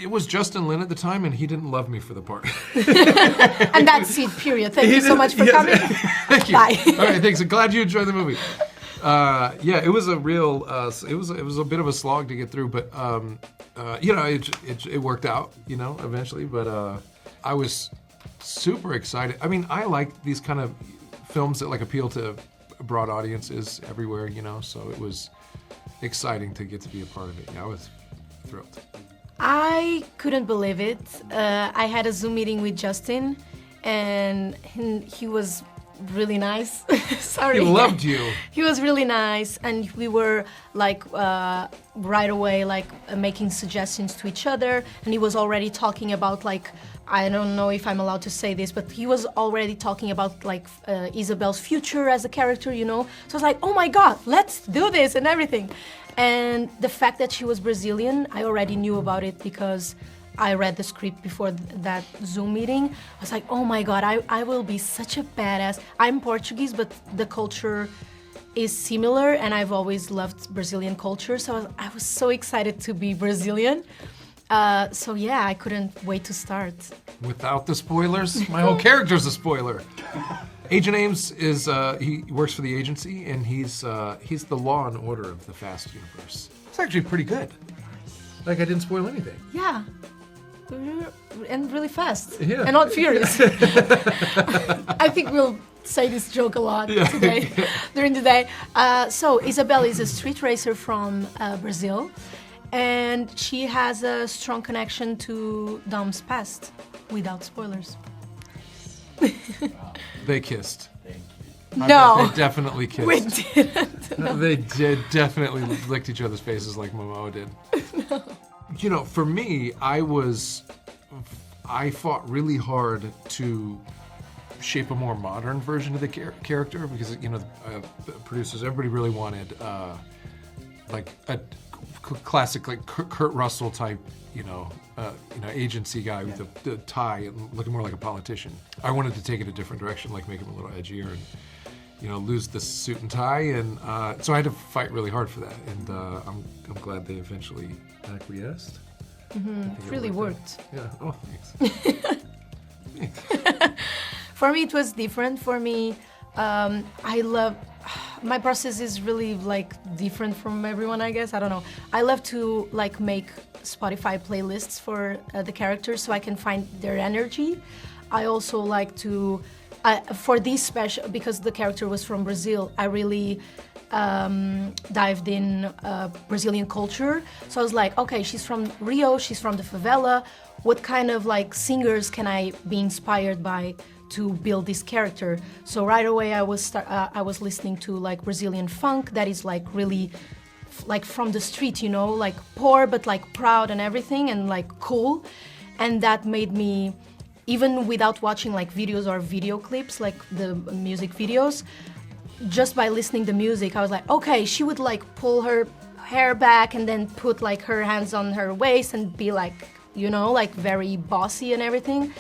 It was Justin Lin at the time, and he didn't love me for the part. And that's it, period. Thank you so much for coming. Thank you. Bye. All right, thanks. I'm glad you enjoyed the movie. Yeah, it was a real, it was a bit of a slog to get through, but you know, it worked out, you know, eventually. But I was super excited. I mean, I like these kind of films that like appeal to broad audiences everywhere, you know. So it was exciting to get to be a part of it. Yeah, I was thrilled. I couldn't believe it. I had a Zoom meeting with Justin, and he was really nice. Sorry. He loved you. He was really nice, and we were like right away like making suggestions to each other, and he was already talking about like, I don't know if I'm allowed to say this, but he was already talking about like Isabel's future as a character, you know. So I was like, oh my God, let's do this and everything. And the fact that she was Brazilian, I already knew about it because I read the script before that Zoom meeting. I was like, oh my God, I will be such a badass. I'm Portuguese, but the culture is similar, and I've always loved Brazilian culture, so I was so excited to be Brazilian. So yeah, I couldn't wait to start. Without the spoilers, my whole character's a spoiler. Agent Ames is, he works for the agency, and he's the law and order of the Fast universe. It's actually pretty good. Like, I didn't spoil anything. Yeah. And really fast. Yeah. And not furious. I think we'll say this joke a lot today, during the day. So Isabel is a street racer from Brazil, and she has a strong connection to Dom's past, without spoilers. They kissed. No. They definitely kissed. We didn't. No. They did definitely licked each other's faces like Momoa did. No. You know, for me, I fought really hard to shape a more modern version of the character because, you know, the producers, everybody really wanted like a classic, like Kurt Russell type, you know, agency guy with the tie and looking more like a politician. I wanted to take it a different direction, like make him a little edgier and, you know, lose the suit and tie, and so I had to fight really hard for that, and I'm glad they eventually acquiesced. Mm-hmm. It really worked. Yeah. Oh, thanks. Thanks. For me, it was different. For me, I love. My process is really like different from everyone, I guess. I don't know. I love to like make Spotify playlists for the characters so I can find their energy. I also like to, for this special, because the character was from Brazil, I really dived in Brazilian culture. So I was like, okay, she's from Rio, she's from the favela. What kind of like singers can I be inspired by to build this character? So right away I was listening to like Brazilian funk that is like really like from the street, you know, like poor but like proud and everything and like cool. And that made me, even without watching like videos or video clips, like the music videos, just by listening to music, I was like, okay, she would like pull her hair back and then put like her hands on her waist and be like, you know, like very bossy and everything,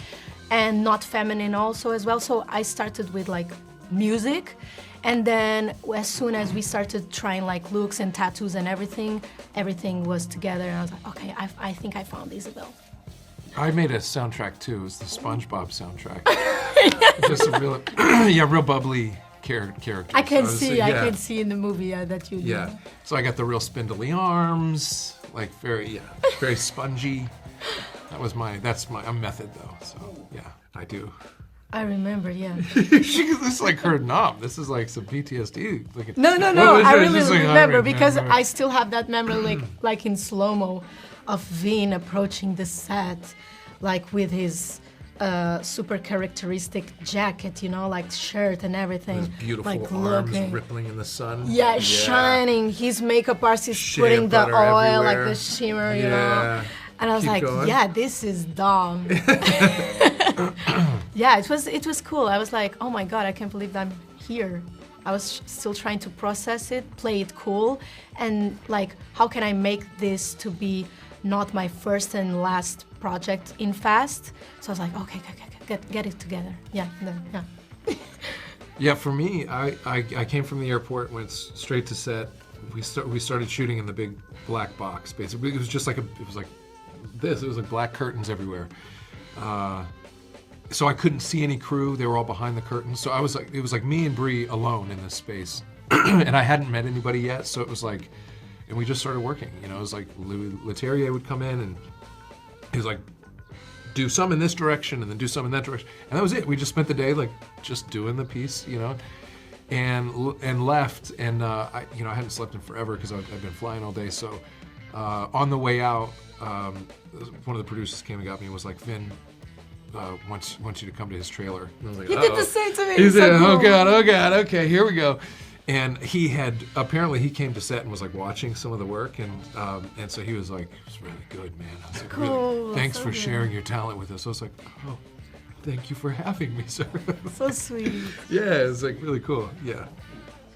and not feminine also as well. So I started with like music, and then as soon as we started trying like looks and tattoos and everything was together, and I was like, okay, I think I found Isabel. I made a soundtrack too. It was the SpongeBob soundtrack. Just a real, real bubbly character. I can see in the movie that you do. Yeah. So I got the real spindly arms, like very spongy. That's my method though. So yeah, I do. I remember, yeah. This is like her knob. This is like some PTSD. No. I really remember because I still have that memory, like in slow-mo, of Vin approaching the set, like with his super characteristic jacket, you know, like shirt and everything. His beautiful like arms looking, rippling in the sun. Yeah, shining. His makeup artist putting the oil, everywhere. like the shimmer, you know. And I was like, going. yeah, this is Dom. Yeah, it was cool. I was like, oh my God, I can't believe I'm here. I was still trying to process it, play it cool, and like, how can I make this to be not my first and last project in Fast? So I was like, okay, get it together. Yeah. Yeah, for me, I came from the airport, went straight to set. We started shooting in the big black box. Basically, it was just like this. It was like black curtains everywhere. So I couldn't see any crew. They were all behind the curtains. So it was like me and Bree alone in this space. And I hadn't met anybody yet, so it was like, and we just started working. You know, it was like Louis Leterrier would come in and he was like, do some in this direction and then do some in that direction. And that was it. We just spent the day like just doing the piece, you know, and left. And I hadn't slept in forever because I'd been flying all day. So on the way out, one of the producers came and got me and was like, Vin wants you to come to his trailer. And I was like, He did the same to me. He said, so oh cool. God, okay, here we go. And he came to set and was like watching some of the work, and so he was like, it was really good, man. I was like, Cool, really, thanks so for good. sharing your talent with us. I was like, oh, thank you for having me, sir. So sweet. Yeah, it's like really cool. Yeah.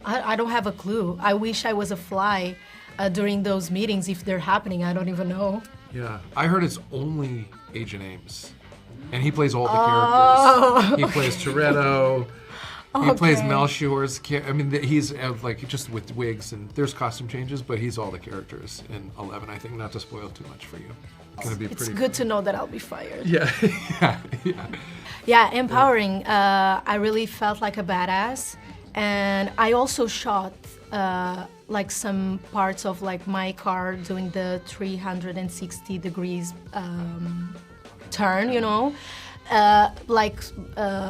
I don't have a clue. I wish I was a fly during those meetings if they're happening. I don't even know. Yeah, I heard it's only Agent Ames, and he plays all the characters. He plays Toretto. He plays Okay. Melchior's. I mean, he's like just with wigs and there's costume changes, but he's all the characters in 11. I think not to spoil too much for you. It's gonna be It's pretty. good to know that I'll be fired. Yeah, yeah. Yeah, empowering. I really felt like a badass, and I also shot like some parts of like my car doing the 360 degrees turn, you know,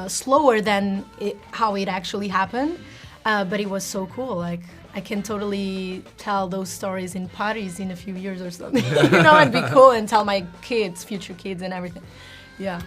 slower than how it actually happened, but it was so cool. Like I can totally tell those stories in parties in a few years or something, you know, and be cool and tell my kids, future kids, and everything. Yeah.